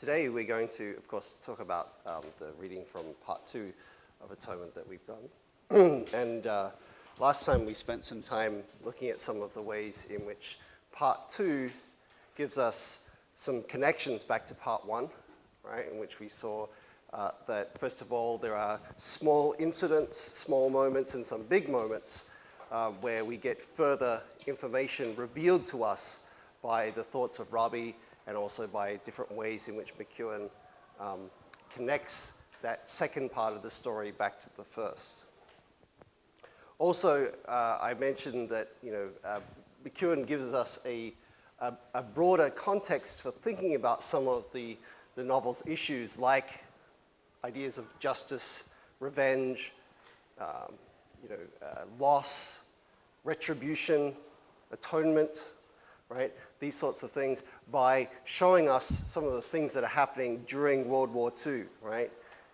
Today we're going to, of course, talk about the reading from part 2 of Atonement that we've done. And last time we spent some time looking at some of the ways in which part 2 gives us some connections back to part 1, right, in which we saw that, first of all, there are small incidents, small moments, and some big moments where we get further information revealed to us by the thoughts of Robbie and also by different ways in which McEwen connects that second part of the story back to the first. Also, I mentioned that McEwen gives us a broader context for thinking about some of the novel's issues, like ideas of justice, revenge, loss, retribution, atonement, right? These sorts of things, by showing us some of the things that are happening during World War II, right?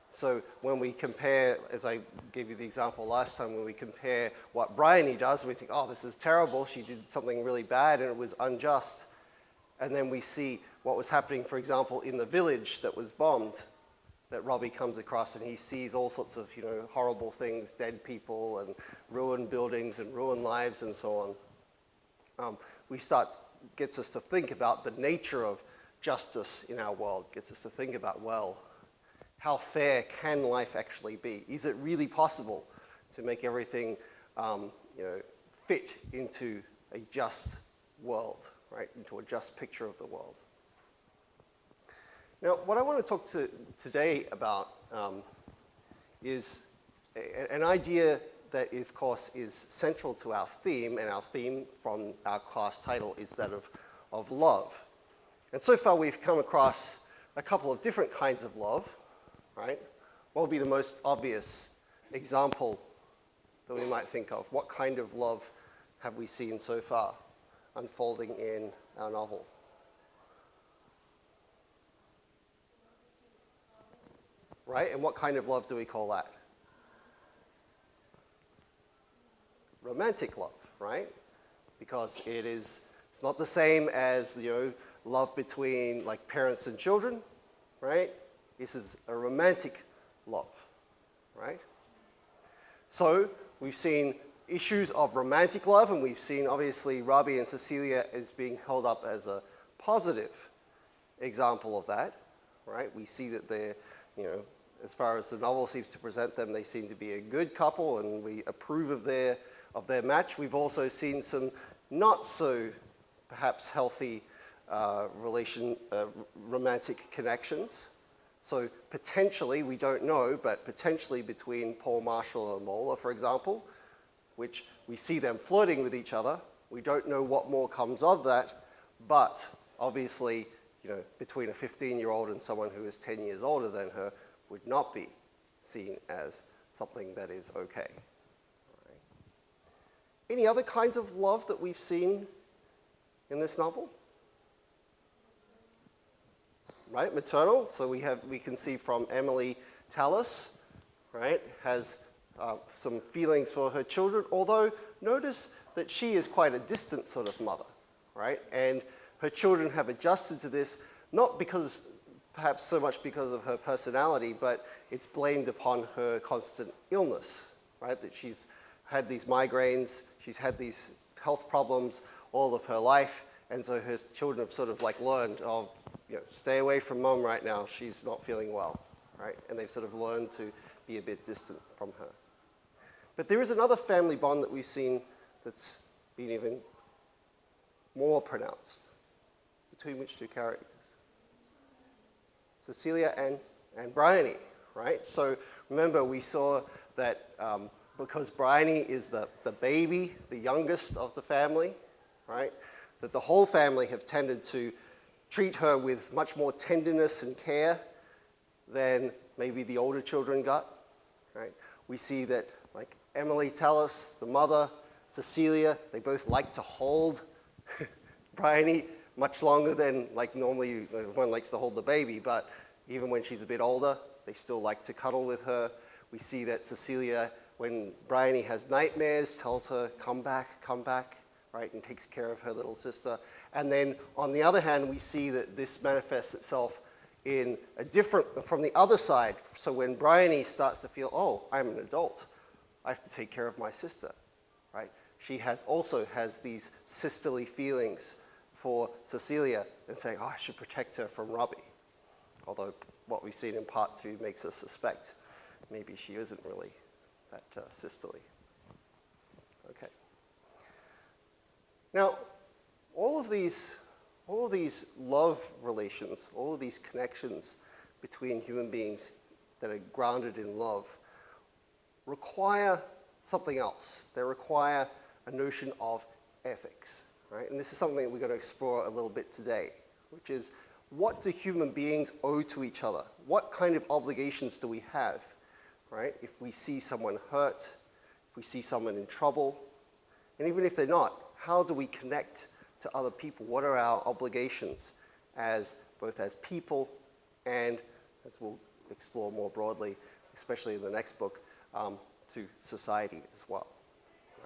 So when we compare, as I gave you the example last time, when we compare what Bryony does, we think, oh, this is terrible, she did something really bad and it was unjust. And then we see what was happening, for example, in the village that was bombed, that Robbie comes across, and he sees all sorts of horrible things, dead people and ruined buildings and ruined lives and so on. Gets us to think about the nature of justice in our world, gets us to think about, well, how fair can life actually be? Is it really possible to make everything fit into a just world, right? Into a just picture of the world. Now, what I want to talk today about is an idea that, of course, is central to our theme, and our theme from our class title is that of love. And so far, we've come across a couple of different kinds of love, right? What would be the most obvious example that we might think of? What kind of love have we seen so far unfolding in our novel? Right, and what kind of love do we call that? Romantic love, right? Because it's not the same as love between like parents and children, right? This is a romantic love, right? So we've seen issues of romantic love, and we've seen obviously Robbie and Cecilia as being held up as a positive example of that, right? We see that they're, as far as the novel seems to present them, they seem to be a good couple, and we approve of their match. We've also seen some not so perhaps healthy romantic connections. So potentially, we don't know, but potentially between Paul Marshall and Lola, for example, which we see them flirting with each other. We don't know what more comes of that, but obviously, between a 15-year-old and someone who is 10 years older than her would not be seen as something that is okay. Any other kinds of love that we've seen in this novel? Right, maternal. So we can see from Emily Tallis, right, has some feelings for her children, although notice that she is quite a distant sort of mother, right? And her children have adjusted to this, not because, perhaps so much because of her personality, but it's blamed upon her constant illness, right? That she's had these migraines, she's had these health problems all of her life, and so her children have sort of like learned, stay away from mom right now, she's not feeling well, right? And they've sort of learned to be a bit distant from her. But there is another family bond that we've seen that's been even more pronounced. Between which two characters? Cecilia and Bryony, right? So remember, we saw that because Bryony is the baby, the youngest of the family, right? That the whole family have tended to treat her with much more tenderness and care than maybe the older children got, right? We see that like Emily Tallis, the mother, Cecilia, they both like to hold Bryony much longer than like normally one likes to hold the baby, but even when she's a bit older, they still like to cuddle with her. We see that Cecilia, when Bryony has nightmares, tells her, come back, right, and takes care of her little sister. And then on the other hand, we see that this manifests itself in a different, from the other side. So when Bryony starts to feel, oh, I'm an adult, I have to take care of my sister, right? She also has these sisterly feelings for Cecilia and saying, oh, I should protect her from Robbie. Although what we've seen in part 2 makes us suspect maybe she isn't really that sisterly. Okay. Now, all of these love relations, all of these connections between human beings that are grounded in love require something else. They require a notion of ethics, right? And this is something that we're going to explore a little bit today, which is, what do human beings owe to each other? What kind of obligations do we have, right? If we see someone hurt, if we see someone in trouble, and even if they're not, how do we connect to other people? What are our obligations both as people and, as we'll explore more broadly, especially in the next book, to society as well,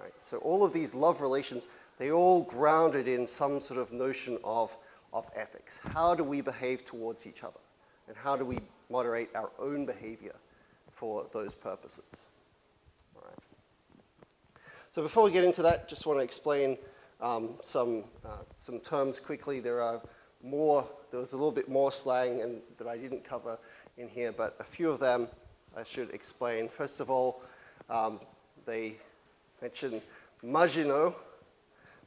right? So all of these love relations, they all grounded in some sort of notion of ethics. How do we behave towards each other? And how do we moderate our own behavior for those purposes? All right. So before we get into that, just want to explain some terms quickly. There was a little bit more slang that I didn't cover in here, but a few of them I should explain. First of all, they mention Maginot,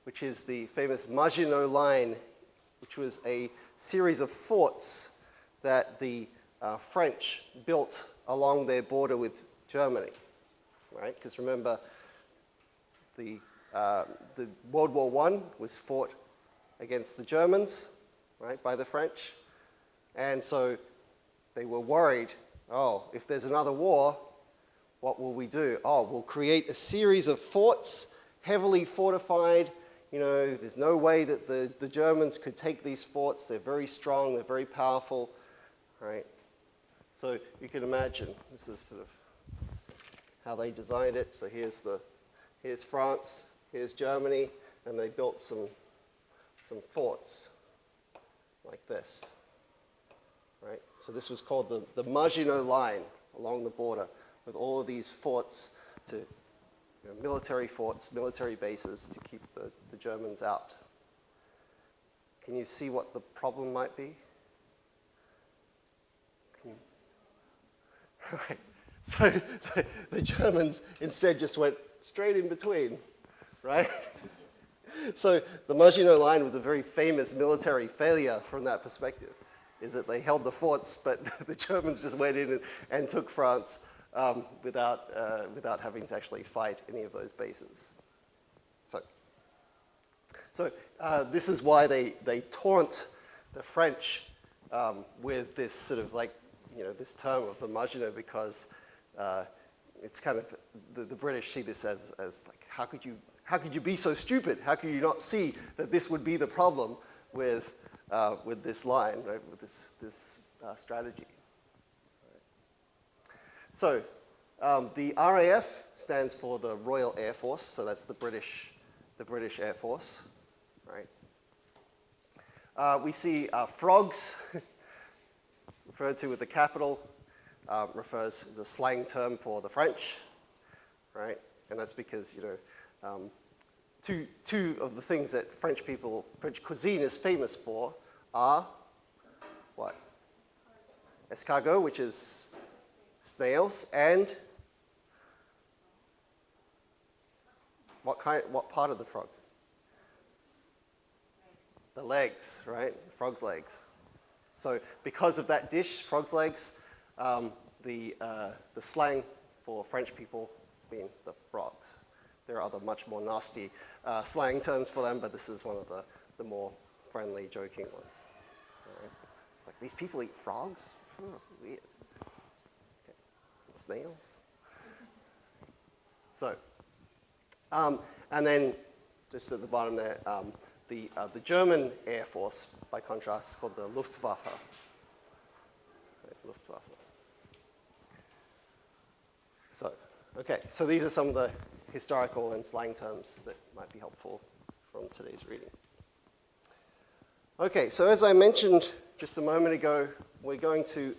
which is the famous Maginot Line, which was a series of forts that the French built along their border with Germany, right? Because remember, the World War I was fought against the Germans, right, by the French. And so they were worried, oh, if there's another war, what will we do? Oh, we'll create a series of forts, heavily fortified. You know, there's no way that the Germans could take these forts. They're very strong, they're very powerful, right? So you can imagine, this is sort of how they designed it. So here's France, here's Germany, and they built some forts like this, right? So this was called the Maginot Line along the border, with all of these forts, military forts, military bases to keep the Germans out. Can you see what the problem might be? Right. So the Germans instead just went straight in between, right? So the Maginot Line was a very famous military failure from that perspective, is that they held the forts, but the Germans just went in and took France without having to actually fight any of those bases. So this is why they taunt the French with this sort of this term of the Maginot, because it's kind of, the British see this as like, how could you be so stupid? How could you not see that this would be the problem with this line, right? With this strategy? So the RAF stands for the Royal Air Force, so that's the British Air Force, right? We see frogs, referred to with the capital, refers as a slang term for the French, right? And that's because, two of the things that French cuisine is famous for are what? Escargot, which is snails, and what part of the frog? The legs, right? Frog's legs. So because of that dish, frog's legs, the slang for French people being the frogs. There are other much more nasty slang terms for them, but this is one of the more friendly, joking ones. Right? It's like, these people eat frogs? Weird. Okay. And snails. So, and then just at the bottom there, the German Air Force, by contrast, is called the Luftwaffe. Right, Luftwaffe. So, okay, so these are some of the historical and slang terms that might be helpful from today's reading. Okay, so as I mentioned just a moment ago, we're going to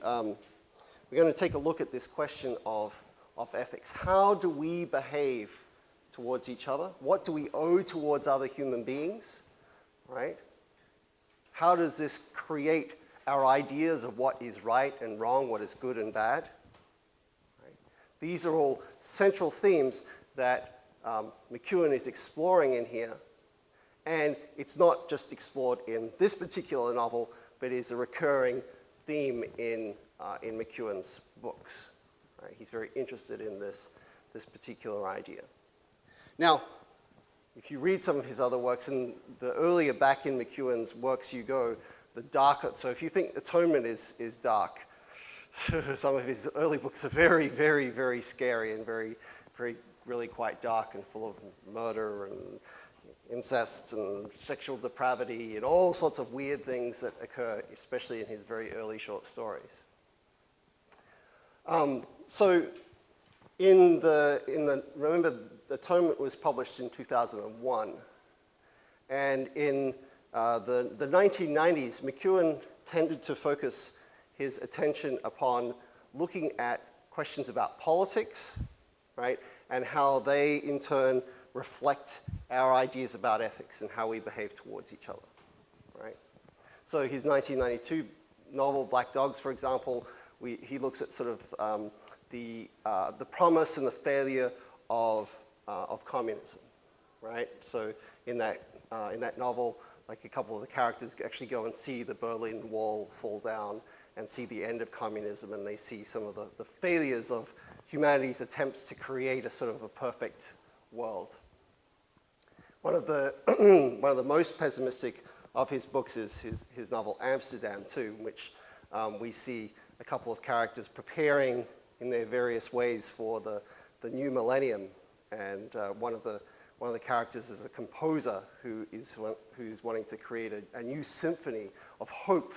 take a look at this question of ethics. How do we behave towards each other? What do we owe towards other human beings, right? How does this create our ideas of what is right and wrong, what is good and bad? Right? These are all central themes that McEwan is exploring in here. And it's not just explored in this particular novel, but is a recurring theme in McEwan's books. Right? He's very interested in this particular idea. Now, if you read some of his other works, and the earlier back in McEwan's works you go, the darker. So if you think Atonement is dark, some of his early books are very, very, very scary and very, very, really quite dark and full of murder and incest and sexual depravity and all sorts of weird things that occur, especially in his very early short stories. So remember, Atonement was published in 2001. And in the 1990s, McEwan tended to focus his attention upon looking at questions about politics, right? And how they, in turn, reflect our ideas about ethics and how we behave towards each other, right? So his 1992 novel, Black Dogs, for example, he looks at sort of the promise and the failure of communism, right? So in that novel, like a couple of the characters actually go and see the Berlin Wall fall down and see the end of communism, and they see some of the failures of humanity's attempts to create a sort of a perfect world. One of the most pessimistic of his books is his novel Amsterdam 2, in which we see a couple of characters preparing in their various ways for the new millennium, and one of the characters is a composer who's wanting to create a new symphony of hope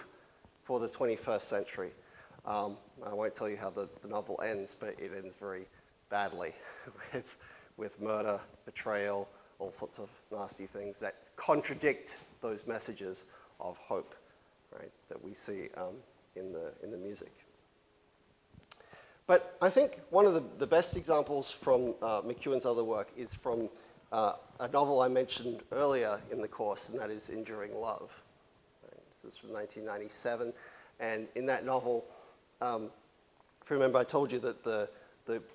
for the 21st century. I won't tell you how the novel ends, but it ends very badly with murder, betrayal, all sorts of nasty things that contradict those messages of hope, right, that we see in the music. But I think one of the best examples from McEwan's other work is from a novel I mentioned earlier in the course, and that is Enduring Love. Right? This is from 1997, and in that novel, if you remember, I told you that the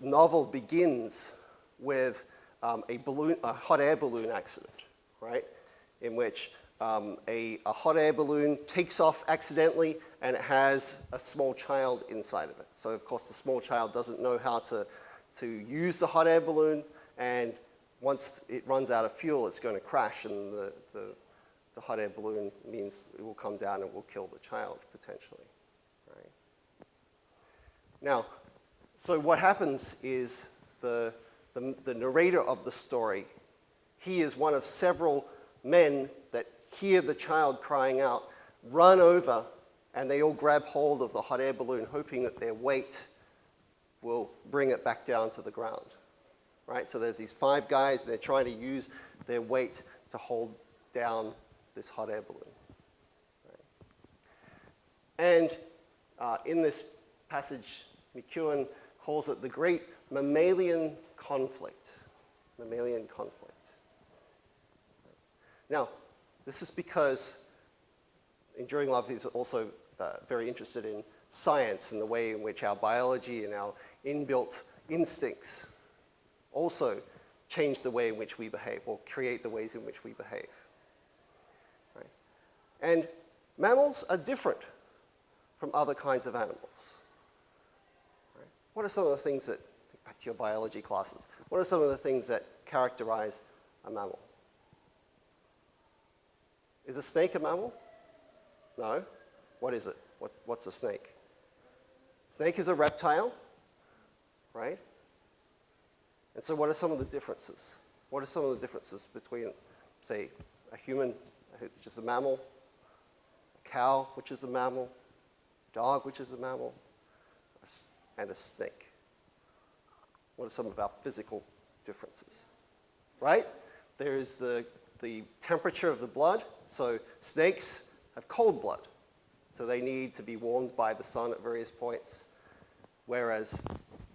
novel begins with a hot air balloon accident, right? In which a hot air balloon takes off accidentally and it has a small child inside of it. So of course the small child doesn't know how to use the hot air balloon, and once it runs out of fuel, it's going to crash, and the hot air balloon means it will come down and will kill the child potentially. Right? Now, so what happens is the narrator of the story, he is one of several men that hear the child crying out, run over, and they all grab hold of the hot air balloon, hoping that their weight will bring it back down to the ground. Right? So there's these 5 guys, and they're trying to use their weight to hold down this hot air balloon. Right? And in this passage, McEwan calls it the great mammalian conflict. Mammalian conflict. Now, this is because Enduring Love is also very interested in science and the way in which our biology and our inbuilt instincts also change the way in which we behave, or create the ways in which we behave. Right? And mammals are different from other kinds of animals. Right? What are some of the things that, think back to your biology classes, what are some of the things that characterize a mammal? Is a snake a mammal? No. What is it? What's a snake? Snake is a reptile, right? And so what are some of the differences? What are some of the differences between, say, a human, which is a mammal, a cow, which is a mammal, a dog, which is a mammal, and a snake? What are some of our physical differences? Right? There is the temperature of the blood. So snakes have cold blood, So they need to be warmed by the sun at various points. Whereas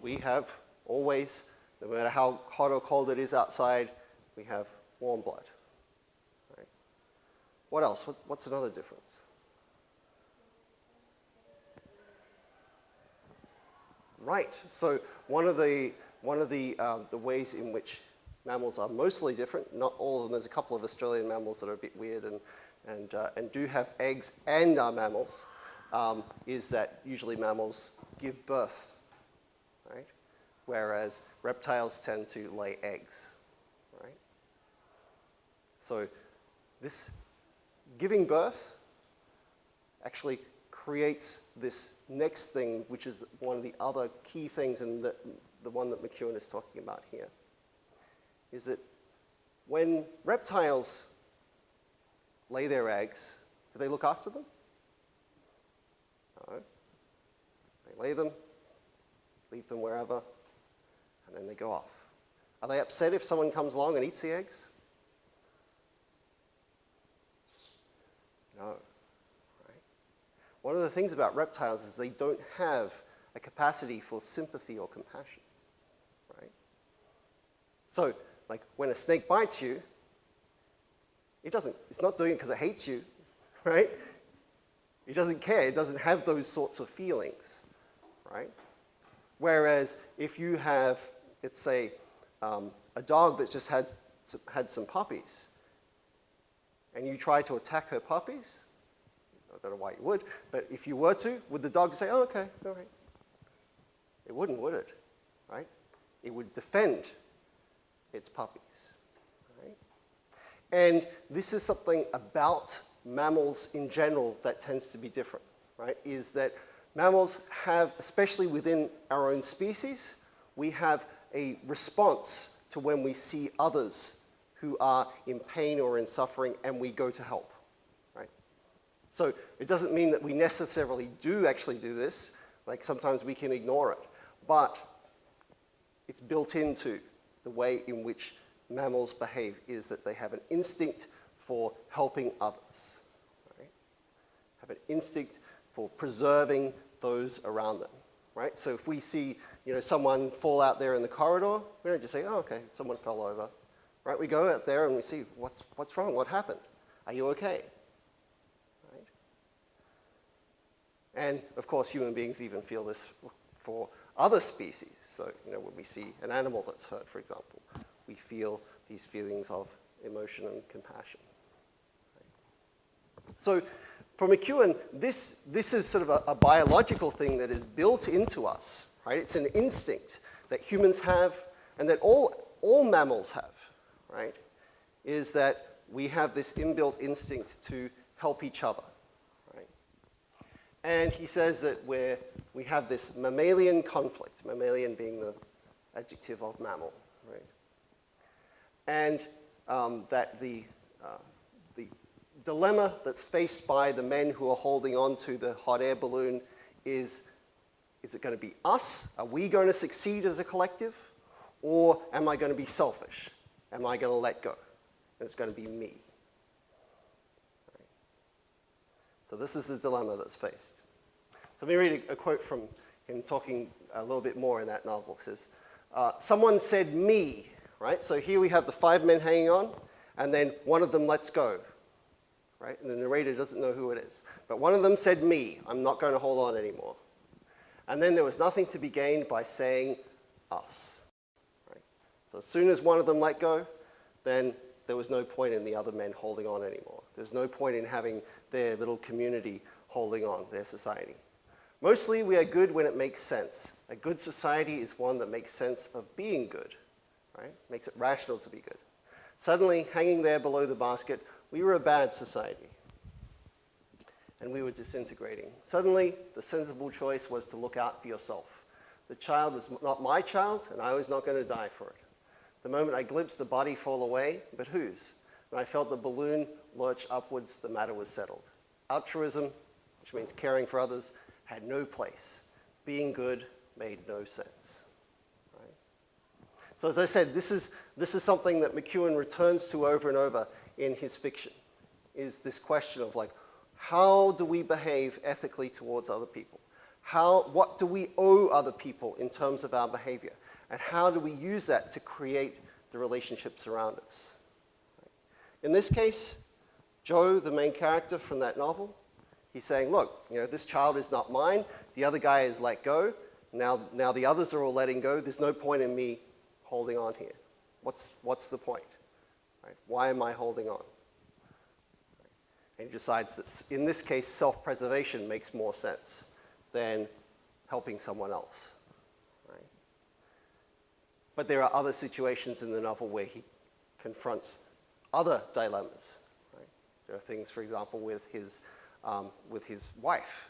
we have always, no matter how hot or cold it is outside, we have warm blood. Right? What else? What's another difference? Right. So one of the ways in which mammals are mostly different, not all of them, there's a couple of Australian mammals that are a bit weird and do have eggs and are mammals, is that usually mammals give birth, right? Whereas reptiles tend to lay eggs, right? So this giving birth actually creates this next thing, which is one of the other key things, and the one that McEwen is talking about here, is that when reptiles lay their eggs, do they look after them? No. They lay them, leave them wherever, and then they go off. Are they upset if someone comes along and eats the eggs? No. One of the things about reptiles is they don't have a capacity for sympathy or compassion, right? So, like when a snake bites you, it's not doing it because it hates you, right? It doesn't care, it doesn't have those sorts of feelings, right? Whereas if you have, let's say, a dog that just had some puppies, and you try to attack her puppies, I don't know why you would, but if you were to, would the dog say, oh, okay, all right? It wouldn't, would it? Right? It would defend its puppies, right? And this is something about mammals in general that tends to be different, right? Is that mammals have, especially within our own species, we have a response to when we see others who are in pain or in suffering, and we go to help. So it doesn't mean that we necessarily do actually do this. Like sometimes we can ignore it. But it's built into the way in which mammals behave, is that they have an instinct for helping others. Right? Have an instinct for preserving those around them. Right? So if we see someone fall out there in the corridor, we don't just say, oh, okay, someone fell over. Right? We go out there and we see, what's wrong? What happened? Are you okay? And of course, human beings even feel this for other species. So, when we see an animal that's hurt, for example, we feel these feelings of emotion and compassion. Right? So, for McEwen, this is sort of a biological thing that is built into us. Right? It's an instinct that humans have, and that all mammals have. Right? Is that we have this inbuilt instinct to help each other. And he says that we have this mammalian conflict, mammalian being the adjective of mammal, right? And that the dilemma that's faced by the men who are holding on to the hot air balloon is it going to be us? Are we going to succeed as a collective? Or am I going to be selfish? Am I going to let go? And it's going to be me. So this is the dilemma that's faced. So let me read a quote from him talking a little bit more in that novel. It says, someone said me, right? So here we have the 5 men hanging on, and then one of them lets go, right? And the narrator doesn't know who it is. But one of them said me, I'm not going to hold on anymore. And then there was nothing to be gained by saying us, right? So as soon as one of them let go, then there was no point in the other men holding on anymore. There's no point in having their little community holding on, their society. Mostly we are good when it makes sense. A good society is one that makes sense of being good, right? Makes it rational to be good. Suddenly, hanging there below the basket, we were a bad society. And we were disintegrating. Suddenly, the sensible choice was to look out for yourself. The child was not my child, and I was not going to die for it. The moment I glimpsed the body fall away, but whose? When I felt the balloon lurch upwards, the matter was settled. Altruism, which means caring for others, had no place. Being good made no sense. Right? So as I said, this is something that McEwen returns to over and over in his fiction, is this question of like, How do we behave ethically towards other people? What do we owe other people in terms of our behavior? And how do we use that to create the relationships around us? In this case, Joe, the main character from that novel, he's saying, look, this child is not mine. The other guy is let go. Now the others are all letting go. There's no point in me holding on here. What's the point? Right? Why am I holding on? And he decides that, in this case, self-preservation makes more sense than helping someone else. Right? But there are other situations in the novel where he confronts other dilemmas. Right? There are things, for example, with his wife,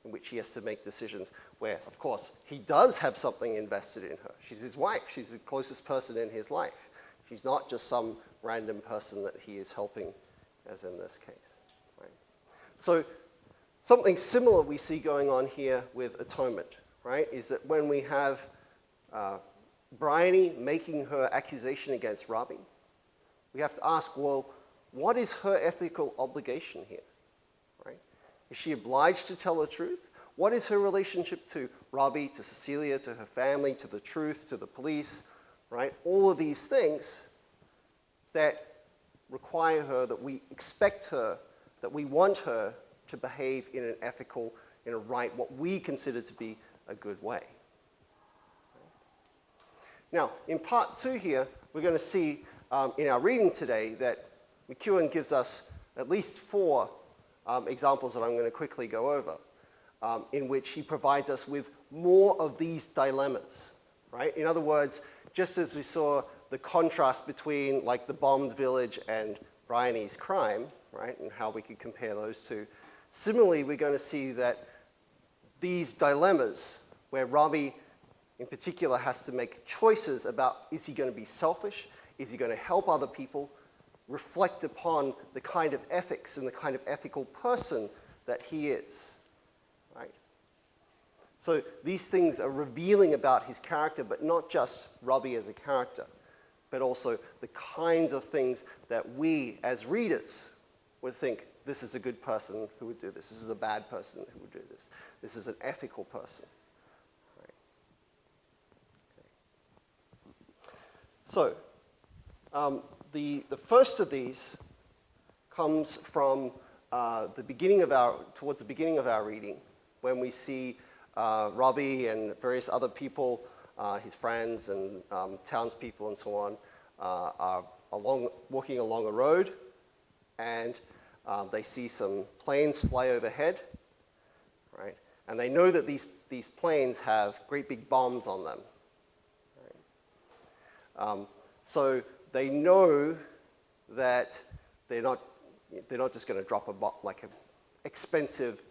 in which he has to make decisions where, of course, he does have something invested in her. She's his wife. She's the closest person in his life. She's not just some random person that he is helping, as in this case. Right? So something similar we see going on here with atonement, right, is that when we have Bryony making her accusation against Robbie, we have to ask, well, what is her ethical obligation here? Right? Is she obliged to tell the truth? What is her relationship to Robbie, to Cecilia, to her family, to the truth, to the police, right? All of these things that require her, that we expect her, that we want her to behave in an ethical, in a right, what we consider to be a good way. Now, in part 2 here, we're going to see in our reading today that McEwen gives us at least 4 examples that I'm going to quickly go over, in which he provides us with more of these dilemmas, right? In other words, just as we saw the contrast between like the bombed village and Bryony's crime, right, and how we could compare those two, similarly, we're going to see that these dilemmas where Robbie in particular has to make choices about, is he going to be selfish? Is he going to help other people? Reflect upon the kind of ethics and the kind of ethical person that he is, right? So these things are revealing about his character, but not just Robbie as a character, but also the kinds of things that we as readers would think, this is a good person who would do this. This is a bad person who would do this. This is an ethical person. Right? Okay. So the first of these comes from towards the beginning of our reading, when we see Robbie and various other people, his friends and townspeople and so on, are walking along a road, and they see some planes fly overhead, right? And they know that these planes have great big bombs on them. Right? So they know that they're not just going to drop like an expensive,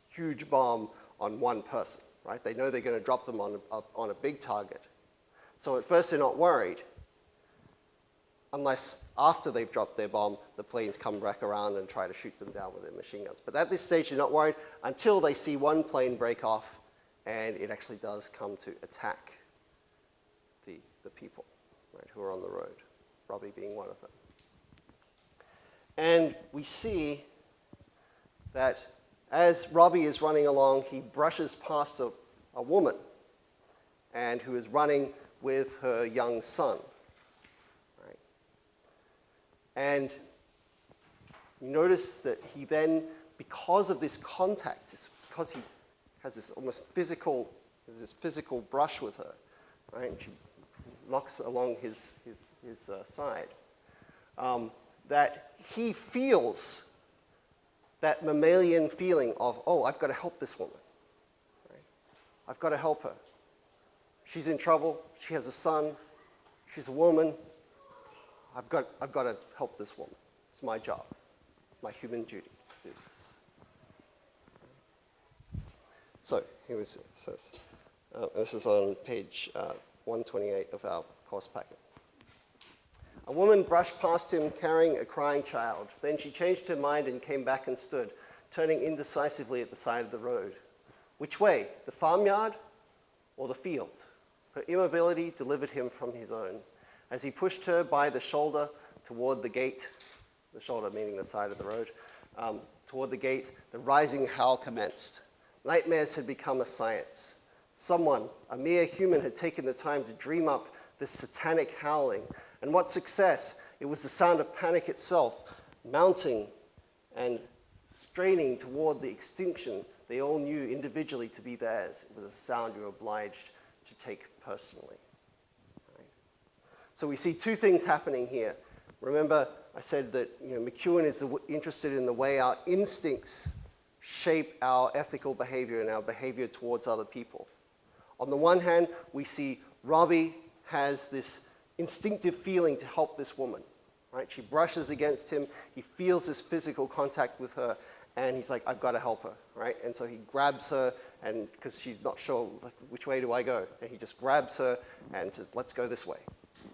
huge bomb on one person, right? They know they're going to drop them on a big target. So at first they're not worried, unless after they've dropped their bomb, the planes come back around and try to shoot them down with their machine guns. But at this stage, they're not worried until they see one plane break off, and it actually does come to attack the people, right, who are on the road, Robbie being one of them. And we see that as Robbie is running along, he brushes past a woman and who is running with her young son. Right? And you notice that he then, because of this contact, because he has this almost physical brush with her, right? And she knocks along his side, that he feels that mammalian feeling of, oh, I've got to help this woman. Right? I've got to help her. She's in trouble. She has a son. She's a woman. I've got to help this woman. It's my job. It's my human duty to do this. So here it says, this is on page 128 of our course packet. A woman brushed past him carrying a crying child. Then she changed her mind and came back and stood, turning indecisively at the side of the road. Which way, the farmyard or the field? Her immobility delivered him from his own. As he pushed her by the shoulder toward the gate, the shoulder meaning the side of the road, toward the gate, the rising howl commenced. Nightmares had become a science. Someone, a mere human, had taken the time to dream up this satanic howling. And what success! It was the sound of panic itself, mounting and straining toward the extinction they all knew individually to be theirs. It was a sound you were obliged to take personally. Right? So we see two things happening here. Remember, I said that McEwen is interested in the way our instincts shape our ethical behavior and our behavior towards other people. On the one hand, we see Robbie has this instinctive feeling to help this woman. Right? She brushes against him, he feels this physical contact with her, and he's like, I've got to help her, right? And so he grabs her, and because she's not sure, like, which way do I go? And he just grabs her and says, let's go this way.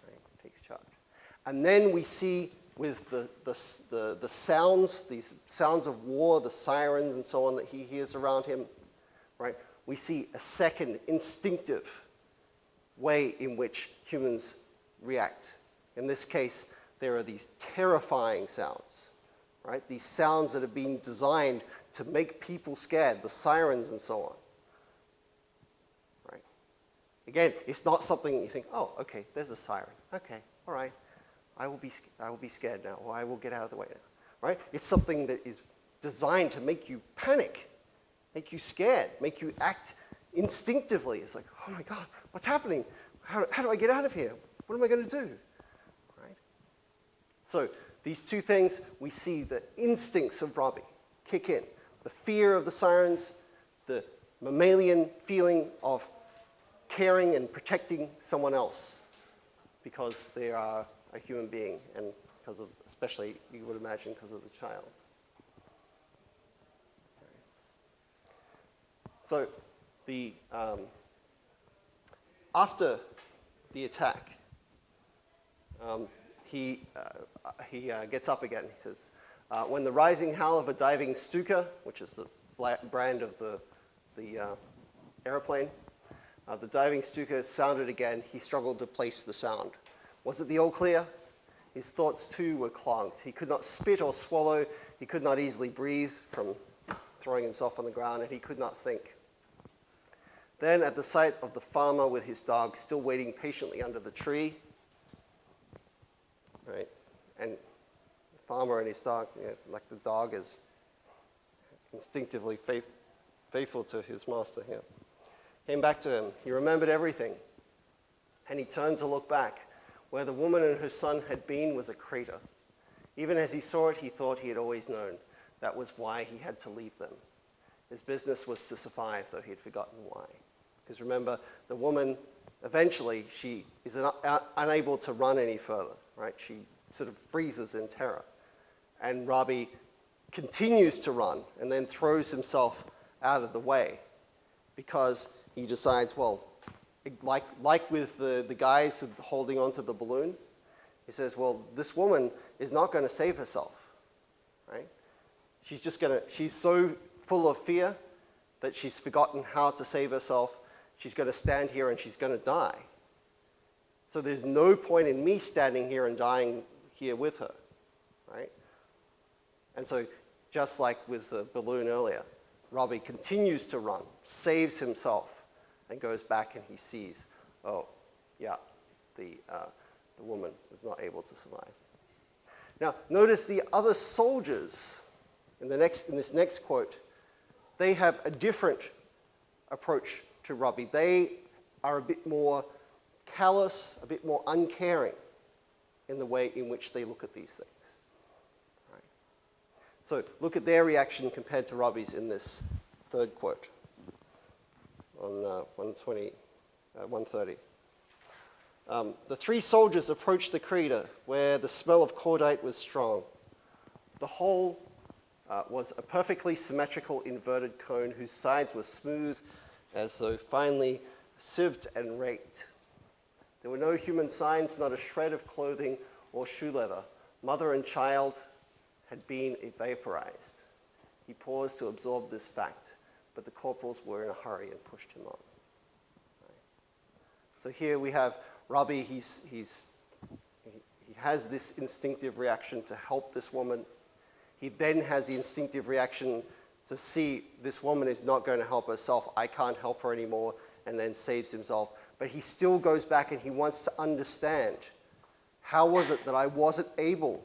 Right? Takes charge. And then we see with the sounds, these sounds of war, the sirens and so on that he hears around him, right? We see a second instinctive way in which humans react. In this case, there are these terrifying sounds, right? These sounds that have been designed to make people scared, the sirens and so on, right? Again, it's not something you think, oh, okay, there's a siren. Okay, all right, I will be scared now, or I will get out of the way now, right? It's something that is designed to make you panic, make you scared, make you act instinctively. It's like, oh my God, what's happening? How do I get out of here? What am I going to do? So these two things, we see the instincts of Robbie kick in. The fear of the sirens, the mammalian feeling of caring and protecting someone else because they are a human being and because of, especially you would imagine, because of the child. So the, after the attack, he gets up again. He says, when the rising howl of a diving Stuka, which is the brand of the airplane, the diving Stuka sounded again, he struggled to place the sound. Was it the all clear? His thoughts too were clogged. He could not spit or swallow. He could not easily breathe from throwing himself on the ground, and he could not think. Then at the sight of the farmer with his dog still waiting patiently under the tree, right? And the farmer and his dog, like the dog is instinctively faithful to his master here. Came back to him. He remembered everything. And he turned to look back. Where the woman and her son had been was a crater. Even as he saw it, he thought he had always known. That was why he had to leave them. His business was to survive, though he had forgotten why. Because remember, the woman, eventually, she is unable to run any further. Right? She sort of freezes in terror. And Robbie continues to run and then throws himself out of the way because he decides, well, like with the guys holding onto the balloon, he says, well, this woman is not going to save herself. Right? She's so full of fear that she's forgotten how to save herself. She's going to stand here and she's going to die. So there's no point in me standing here and dying here with her, right? And so just like with the balloon earlier, Robbie continues to run, saves himself, and goes back and he sees, oh, yeah, the woman was not able to survive. Now, notice the other soldiers in this next quote, they have a different approach to Robbie. They are a bit more callous, a bit more uncaring in the way in which they look at these things. Right? So look at their reaction compared to Robbie's in this third quote on 130. The three soldiers approached the crater where the smell of cordite was strong. The hole was a perfectly symmetrical inverted cone whose sides were smooth as though finely sieved and raked. There were no human signs, not a shred of clothing or shoe leather. Mother and child had been vaporized. He paused to absorb this fact, but the corporals were in a hurry and pushed him on. Right. So here we have Robbie. He has this instinctive reaction to help this woman. He then has the instinctive reaction to see this woman is not going to help herself, I can't help her anymore, and then saves himself. But he still goes back and he wants to understand, how was it that I wasn't able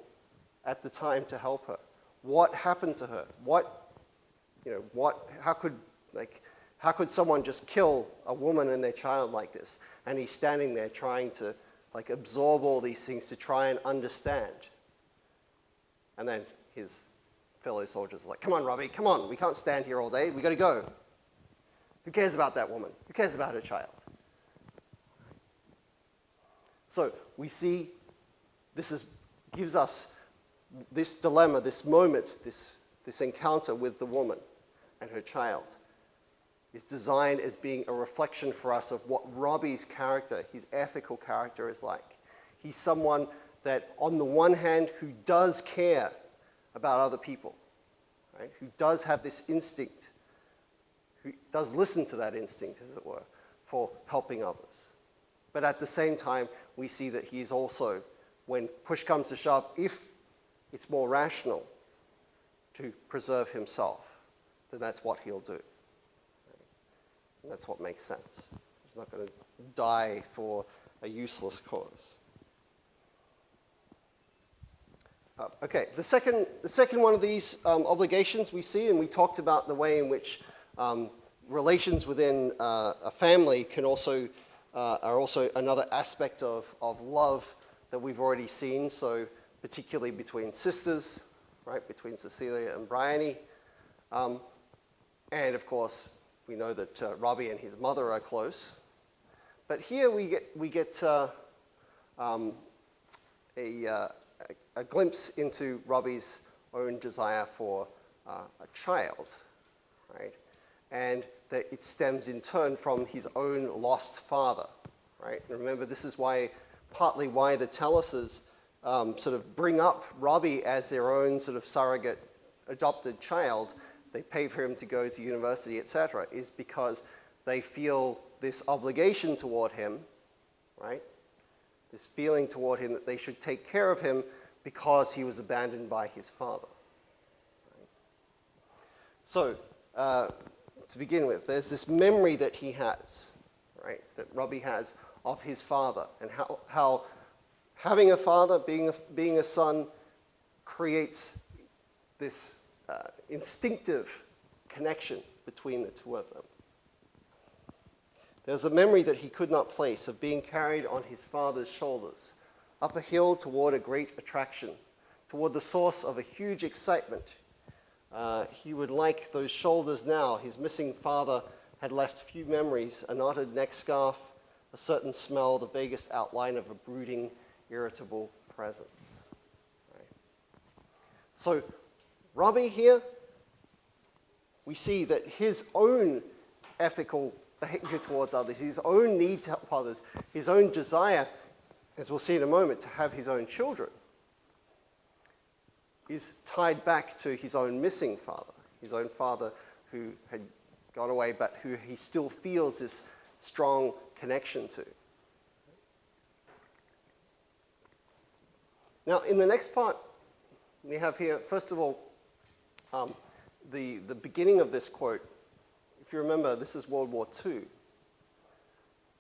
at the time to help her? What happened to her? How could someone just kill a woman and their child like this? And he's standing there trying to absorb all these things to try and understand. And then his fellow soldiers are like, come on, Robbie, come on, we can't stand here all day, we got to go. Who cares about that woman? Who cares about her child? So we see gives us this dilemma, this moment, this encounter with the woman and her child is designed as being a reflection for us of what Robbie's character, his ethical character, is like. He's someone that, on the one hand, who does care about other people, right? Who does have this instinct, who does listen to that instinct, as it were, for helping others. But at the same time, we see that he is also, when push comes to shove, if it's more rational to preserve himself, then that's what he'll do. And that's what makes sense. He's not going to die for a useless cause. Okay, the second one of these obligations we see, and we talked about the way in which relations within a family can also are also another aspect of love that we've already seen. So particularly between sisters, right, between Cecilia and Bryony, and of course we know that Robbie and his mother are close. But here we get a glimpse into Robbie's own desire for a child, right? And that it stems in turn from his own lost father, right? And remember, this is partly why the Taluses sort of bring up Robbie as their own sort of surrogate adopted child. They pay for him to go to university, etc., is because they feel this obligation toward him, right? This feeling toward him that they should take care of him because he was abandoned by his father. Right? So, to begin with, there's this memory that he has, right, that Robbie has of his father, and how having a father, being a son, creates this instinctive connection between the two of them. There's a memory that he could not place of being carried on his father's shoulders, up a hill toward a great attraction, toward the source of a huge excitement. He would like those shoulders now. His missing father had left few memories, a knotted neck scarf, a certain smell, the vaguest outline of a brooding, irritable presence. Right? So Robbie here, we see that his own ethical behavior towards others, his own need to help others, his own desire, as we'll see in a moment, to have his own children, is tied back to his own missing father who had gone away, but who he still feels this strong connection to. Now, in the next part, we have here, first of all, the beginning of this quote. If you remember, this is World War II.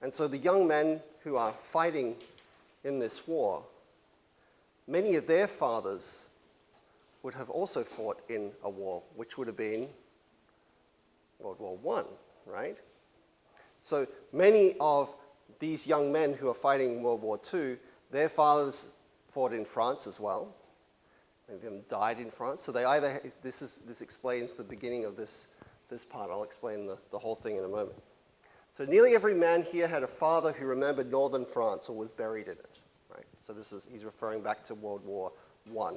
And so the young men who are fighting in this war, many of their fathers would have also fought in a war, which would have been World War I, right? So many of these young men who are fighting in World War II, their fathers fought in France as well. Many of them died in France. So they either, this explains the beginning of this part. I'll explain the whole thing in a moment. So nearly every man here had a father who remembered northern France or was buried in it, right? So he's referring back to World War I,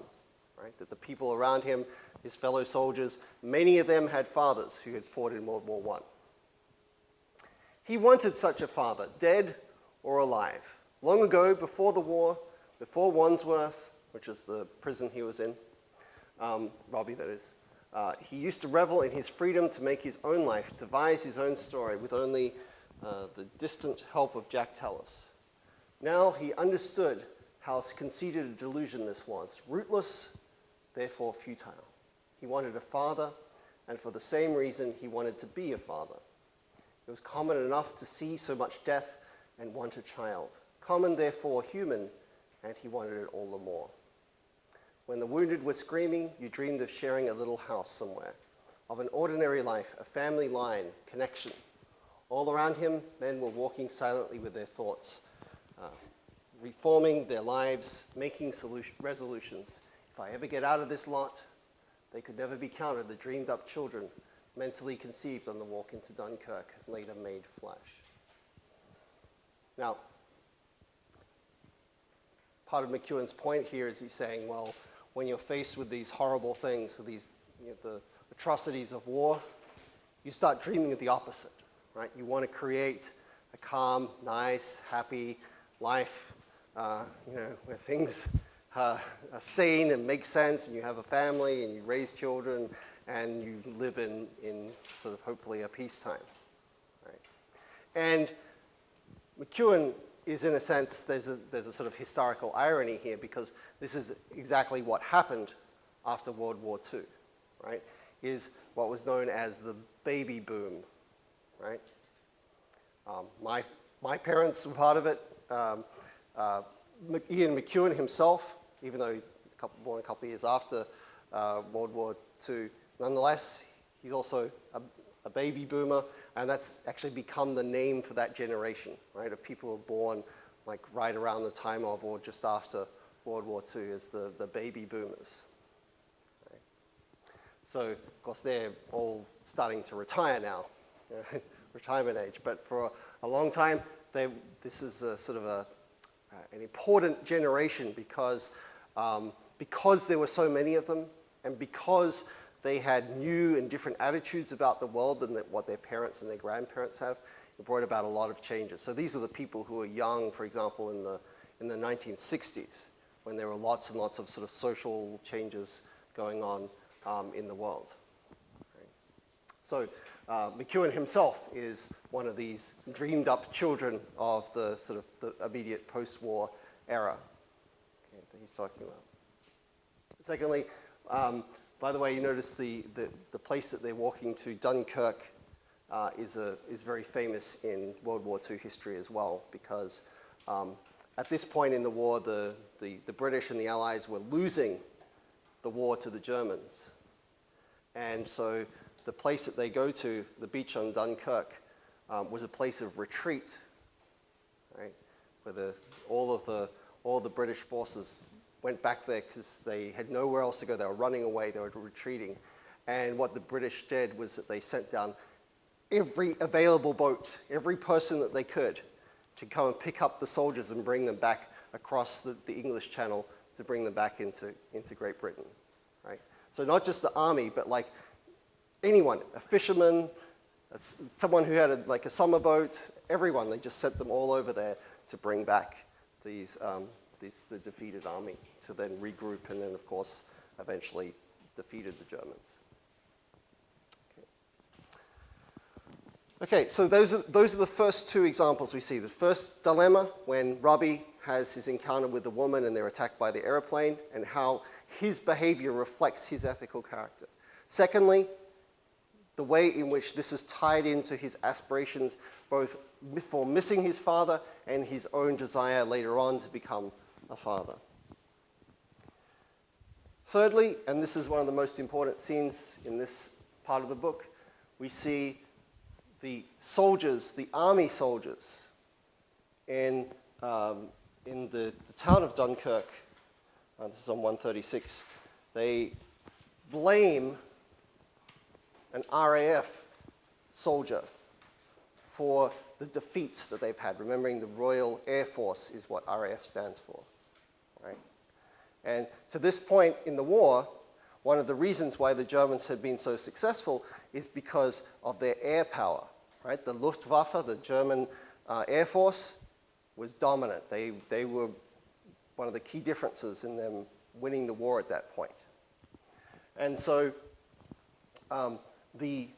right? That the people around him, his fellow soldiers, many of them had fathers who had fought in World War I. He wanted such a father, dead or alive. Long ago, before the war, before Wandsworth, which is the prison he was in, Robbie that is, he used to revel in his freedom to make his own life, devise his own story with only the distant help of Jack Tallis. Now he understood how conceited a delusion this was, rootless, therefore futile. He wanted a father, and for the same reason, he wanted to be a father. It was common enough to see so much death and want a child. Common, therefore, human, and he wanted it all the more. When the wounded were screaming, you dreamed of sharing a little house somewhere, of an ordinary life, a family line, connection. All around him, men were walking silently with their thoughts, reforming their lives, making resolutions. If I ever get out of this lot, they could never be counted, the dreamed-up children, mentally conceived on the walk into Dunkirk, later made flesh. Now, part of McEwan's point here is he's saying, well, when you're faced with these horrible things, with these, the atrocities of war, you start dreaming of the opposite, right? You want to create a calm, nice, happy life, where things are sane and make sense, and you have a family, and you raise children, and you live in sort of hopefully a peacetime, right? And McEwan is, in a sense, there's a sort of historical irony here, because this is exactly what happened after World War II, right? Is what was known as the baby boom, right? My parents were part of it. Ian McEwan himself, even though he's born a couple of years after World War II, nonetheless, he's also a baby boomer, and that's actually become the name for that generation, right, of people who were born like right around the time of or just after World War II as the baby boomers. Right? So, of course, they're all starting to retire now, retirement age, but for a long time, this is a sort of an important generation because there were so many of them, and because they had new and different attitudes about the world than what their parents and their grandparents have. It brought about a lot of changes. So these are the people who were young, for example, in the 1960s, when there were lots and lots of sort of social changes going on in the world. Right? So McEwan himself is one of these dreamed-up children of the sort of the immediate post-war era that he's talking about. Secondly, by the way, you notice the place that they're walking to, Dunkirk, is very famous in World War II history as well, because at this point in the war, the British and the Allies were losing the war to the Germans. And so the place that they go to, the beach on Dunkirk, was a place of retreat, right? Where all the British forces went back there because they had nowhere else to go. They were running away, they were retreating. And what the British did was that they sent down every available boat, every person that they could, to come and pick up the soldiers and bring them back across the English Channel to bring them back into Great Britain, right? So not just the army, but like anyone, a fisherman, someone who had like a summer boat, everyone, they just sent them all over there to bring back the defeated army to then regroup and then, of course, eventually defeated the Germans. Okay, so those are the first two examples we see. The first dilemma, when Robbie has his encounter with the woman and they're attacked by the airplane, and how his behavior reflects his ethical character. Secondly, the way in which this is tied into his aspirations, both for missing his father and his own desire later on to become a father. Thirdly, and this is one of the most important scenes in this part of the book, we see the soldiers, the army soldiers in the town of Dunkirk. This is on 136. They blame an RAF soldier for the defeats that they've had. Remembering the Royal Air Force is what RAF stands for, right? And to this point in the war, one of the reasons why the Germans had been so successful is because of their air power, right? The Luftwaffe, the German Air Force, was dominant. They were one of the key differences in them winning the war at that point. And so the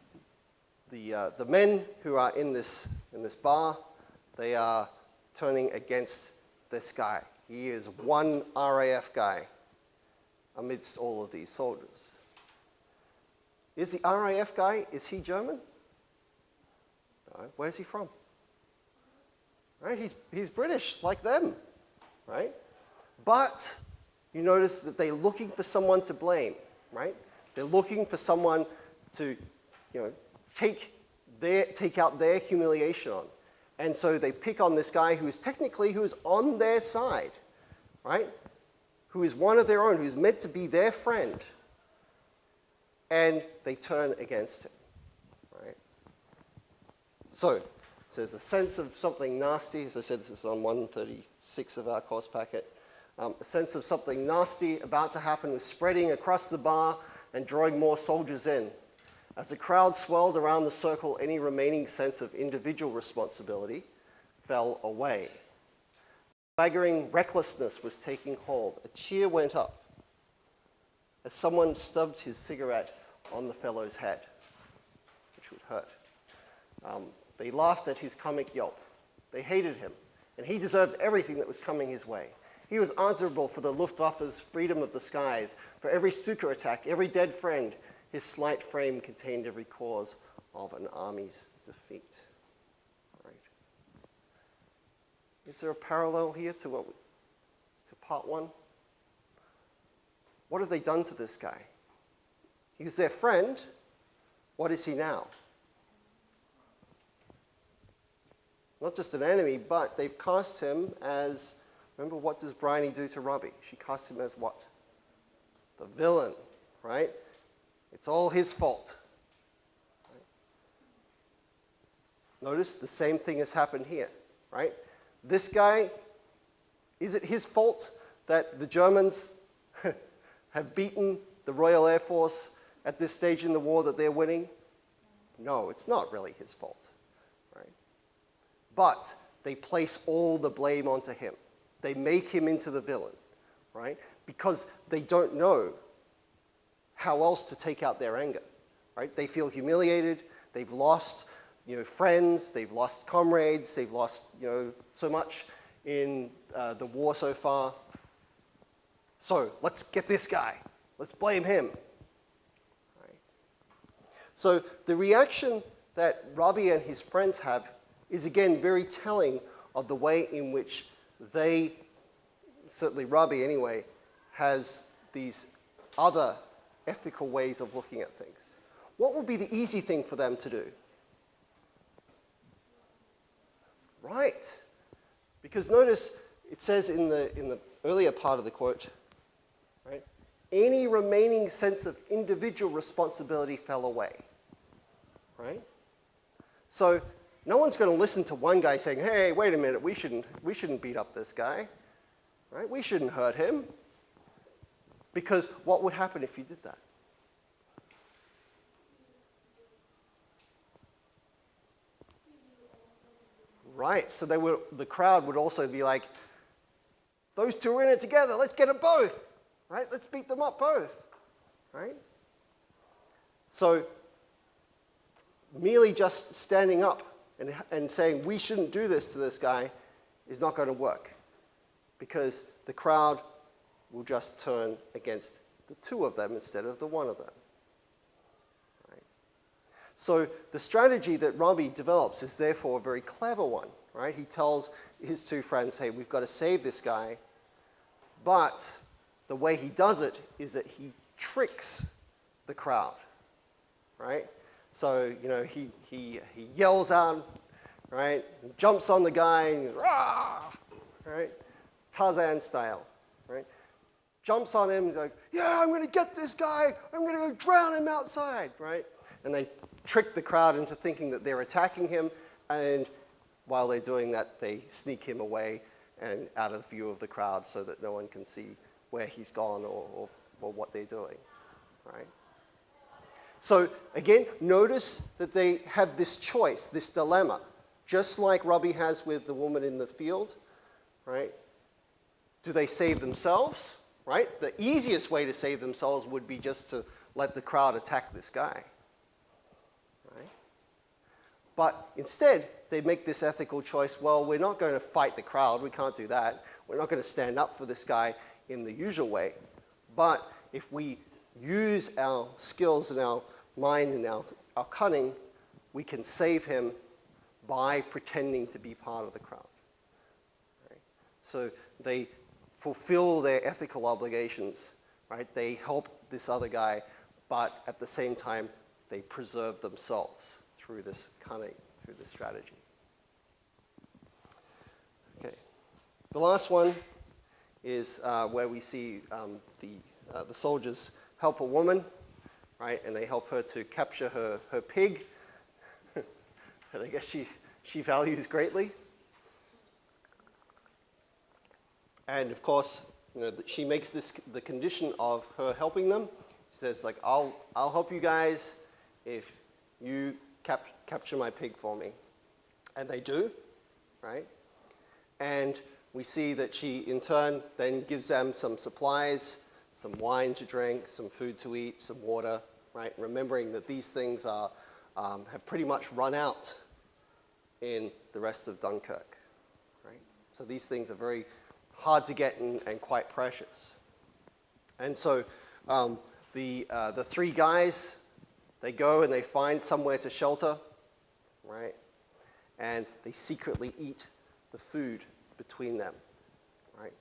men who are in this bar, they are turning against this guy. He is one RAF guy amidst all of these soldiers. Is the RAF guy, is he German? No. Where's he from? Right? He's British, like them, right? But you notice that they're looking for someone to blame, right? They're looking for someone to, take out their humiliation on. And so they pick on this guy who is on their side, right? Who is one of their own, who's meant to be their friend. And they turn against him, right? So there's a sense of something nasty. As I said, this is on 136 of our course packet. A sense of something nasty about to happen was spreading across the bar and drawing more soldiers in. As the crowd swelled around the circle, any remaining sense of individual responsibility fell away. Staggering recklessness was taking hold. A cheer went up as someone stubbed his cigarette on the fellow's head, which would hurt. They laughed at his comic yelp. They hated him, and he deserved everything that was coming his way. He was answerable for the Luftwaffe's freedom of the skies, for every Stuka attack, every dead friend. His slight frame contained every cause of an army's defeat. Right. Is there a parallel here to part one? What have they done to this guy? He was their friend. What is he now? Not just an enemy, but they've cast him as, remember, what does Bryony do to Robbie? She casts him as what? The villain, right? It's all his fault. Right? Notice the same thing has happened here, right? This guy, is it his fault that the Germans have beaten the Royal Air Force at this stage in the war that they're winning? No, it's not really his fault, right? But they place all the blame onto him. They make him into the villain, right? Because they don't know how else to take out their anger, right? They feel humiliated. They've lost, friends. They've lost comrades. They've lost, so much in the war so far. So let's get this guy. Let's blame him. Right? So the reaction that Robbie and his friends have is, again, very telling of the way in which they, certainly Robbie anyway, has these other ethical ways of looking at things. What would be the easy thing for them to do? Right. Because notice it says in the earlier part of the quote, right, any remaining sense of individual responsibility fell away. Right? So no one's going to listen to one guy saying, hey, wait a minute, we shouldn't beat up this guy. Right? We shouldn't hurt him. Because what would happen if you did that? Right, so the crowd would also be like, those two are in it together, let's get them both. Right? Let's beat them up both. Right? So merely just standing up and saying we shouldn't do this to this guy is not going to work, because the crowd will just turn against the two of them instead of the one of them. Right? So the strategy that Robbie develops is therefore a very clever one. Right? He tells his two friends, hey, we've got to save this guy, but the way he does it is that he tricks the crowd. Right? So, he yells out, right? Jumps on the guy and rah! Right? Tarzan style. Right? Jumps on him, he's like, yeah, I'm going to get this guy, I'm going to go drown him outside, right? And they trick the crowd into thinking that they're attacking him, and while they're doing that, they sneak him away and out of view of the crowd so that no one can see where he's gone or what they're doing, right? So again, notice that they have this choice, this dilemma, just like Robbie has with the woman in the field, right? Do they save themselves? Right? The easiest way to save themselves would be just to let the crowd attack this guy. Right? But instead, they make this ethical choice, well, we're not going to fight the crowd. We can't do that. We're not going to stand up for this guy in the usual way. But if we use our skills and our mind and our cunning, we can save him by pretending to be part of the crowd. Right? So they fulfill their ethical obligations, right? They help this other guy, but at the same time, they preserve themselves through this cunning, through this strategy. Okay. The last one is where we see the soldiers help a woman, right? And they help her to capture her pig that I guess she values greatly. And of course, she makes this the condition of her helping them. She says, like, I'll help you guys if you capture my pig for me. And they do, right? And we see that she, in turn, then gives them some supplies, some wine to drink, some food to eat, some water, right? Remembering that these things have pretty much run out in the rest of Dunkirk, right? So these things are very hard to get and quite precious. And so the three guys, they go and they find somewhere to shelter, right? And they secretly eat the food between them, right?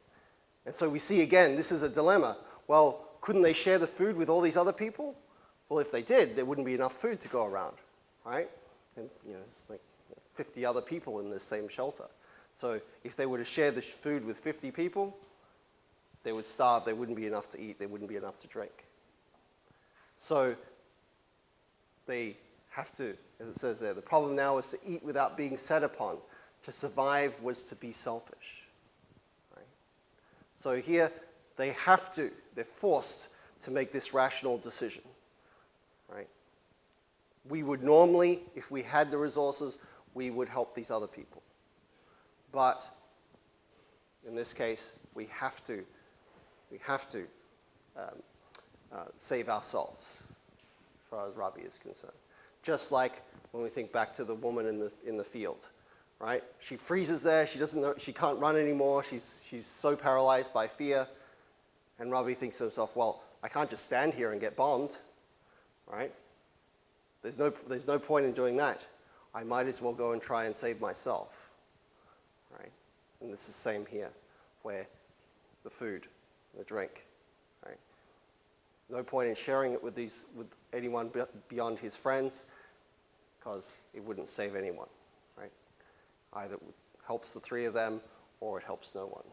And so we see again, this is a dilemma. Well, couldn't they share the food with all these other people? Well, if they did, there wouldn't be enough food to go around, right? And it's like 50 other people in this same shelter. So if they were to share the food with 50 people, they would starve. There wouldn't be enough to eat. There wouldn't be enough to drink. So they have to, as it says there, the problem now is to eat without being set upon. To survive was to be selfish. Right? So here they're forced to make this rational decision. Right? We would normally, if we had the resources, we would help these other people. But in this case, we have to save ourselves, as far as Robbie is concerned. Just like when we think back to the woman in the field, right? She freezes there. She doesn't know. She can't run anymore. She's so paralyzed by fear. And Robbie thinks to himself, well, I can't just stand here and get bombed, right? There's no point in doing that. I might as well go and try and save myself, right? And this is the same here, where the food, the drink, right? No point in sharing it with anyone beyond his friends, because it wouldn't save anyone, right? Either it helps the three of them, or it helps no one.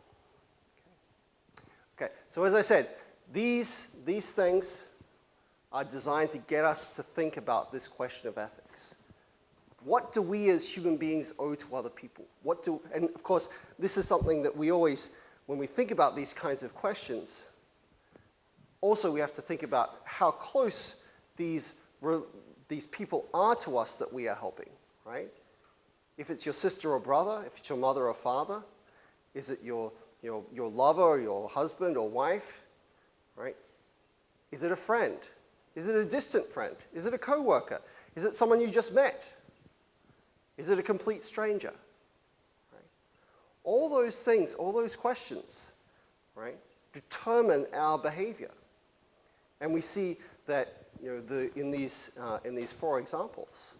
Okay, so as I said, these things are designed to get us to think about this question of ethics. What do we as human beings owe to other people? And of course, this is something that we always, when we think about these kinds of questions, also we have to think about how close these people are to us that we are helping, right? If it's your sister or brother, if it's your mother or father, is it your lover or your husband or wife, right? Is it a friend? Is it a distant friend? Is it a coworker? Is it someone you just met? Is it a complete stranger? Right? All those things, all those questions, right, determine our behavior. And we see that in these 4 examples,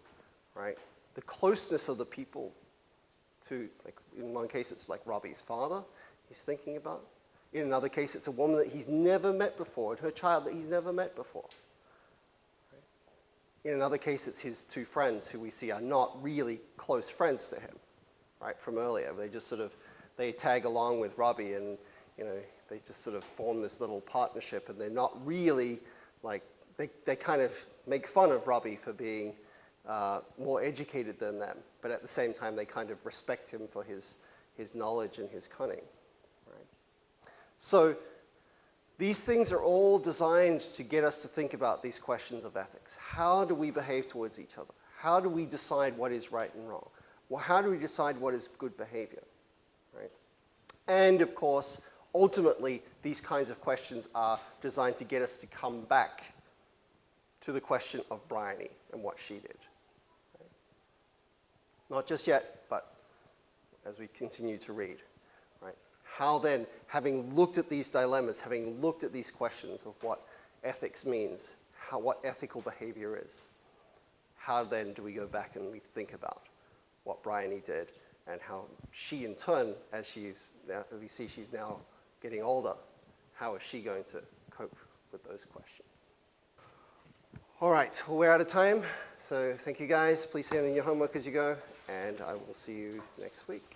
right, the closeness of the people to, like in one case it's like Robbie's father he's thinking about. In another case it's a woman that he's never met before and her child that he's never met before. In another case, it's his 2 friends who we see are not really close friends to him, right, from earlier. They just they tag along with Robbie and, they just sort of form this little partnership and they're not really, like, they kind of make fun of Robbie for being more educated than them, but at the same time, they kind of respect him for his knowledge and his cunning, right? So these things are all designed to get us to think about these questions of ethics. How do we behave towards each other? How do we decide what is right and wrong? Well, how do we decide what is good behavior, right? And of course, ultimately, these kinds of questions are designed to get us to come back to the question of Bryony and what she did. Right? Not just yet, but as we continue to read. How then, having looked at these dilemmas, having looked at these questions of what ethics means, what ethical behavior is. How then do we go back and we think about what Bryony did and how she in turn, as we see she's now getting older, how is she going to cope with those questions? All right, well, we're out of time, so thank you guys. Please hand in your homework as you go, and I will see you next week.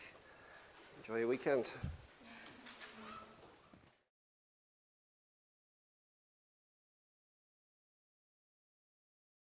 Enjoy your weekend.